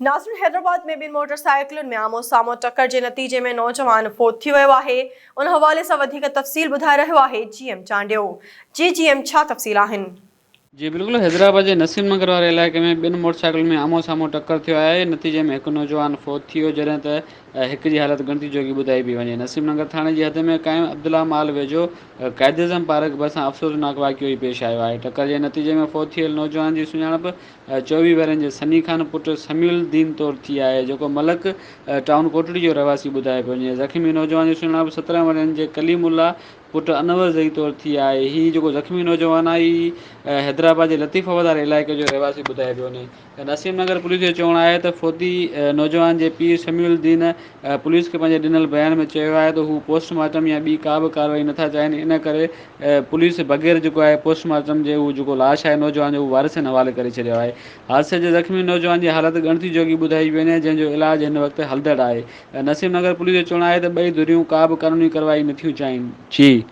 नाज़रीन, हैदराबाद में बिन मोटरसाइकिलुनि में आमो साम्हूं टक्कर जे नतीजे में नौजवान फोत थी वियो आहे। उन हवाले सां वधीक तफ़सील ॿुधाए रहियो आहे जीएम चांडियो। जीएम, छा तफ़सील आहिनि? जी बिल्कुल, हैदराबाद के नसीम नगर वाले इलाके में बिन मोटरसाइकिल में आमो साम्हूं टक्कर थियो है। नतीजे में एक नौजवान फोत थी जैसे त एक जी हालत गणती जोगी बुधाई पई वञे। नसीम नगर थाने की हद में कायम अब्दुल्ला माल वेझो कायदेज़म पार्क बस अफ़सोसनाक वाक़ियो ही पेश आयो है। टक्कर के नतीजे में फोत थियल नौजवान की सुञाणप 24 वरनि जे सनी खान पुट समीउल दीन तौर थी आहे, जो मलक टाउन कोटड़ी जो रहवासी बुधाए पियो वञे। ज़ख़्मी नौजवान की सुञाणप 17 वरनि जे कलीमुल्ला पुट अनवर ज़ई तौर थी आहे। ही जो ज़ख़्मी नौजवान आहे ही हैदराबाद के लतीफ़ाबाद वाले इलाके जो रहवासी बुधाए पियो वञे। नसीम नगर पुलिस जो चवणु आहे त फोती नौजवान जे पीउ समीउल दीन पुलिस के पंहिंजे ॾिनल बयान में चयो आहे त हू पोस्टमार्टम या ॿी का बि कार्रवाई नथा चाहिनि। इन करे पुलिस बग़ैर जेको आहे पोस्टमार्टम जे उहो जेको लाश आहे नौजवान जो, उहो वारिसनि हवाले करे छॾियो आहे। हादसे जे ज़ख़्मी नौजवान जी हालत गणती जोगी ॿुधाई पई वञे, जंहिंजो इलाजु हिन वक़्तु हलंदड़ आहे। नसीम नगर पुलिस जो चवणु आहे त ॿई धुरियूं का बि क़ानूनी कार्रवाई नथियूं चाहिनि। जी।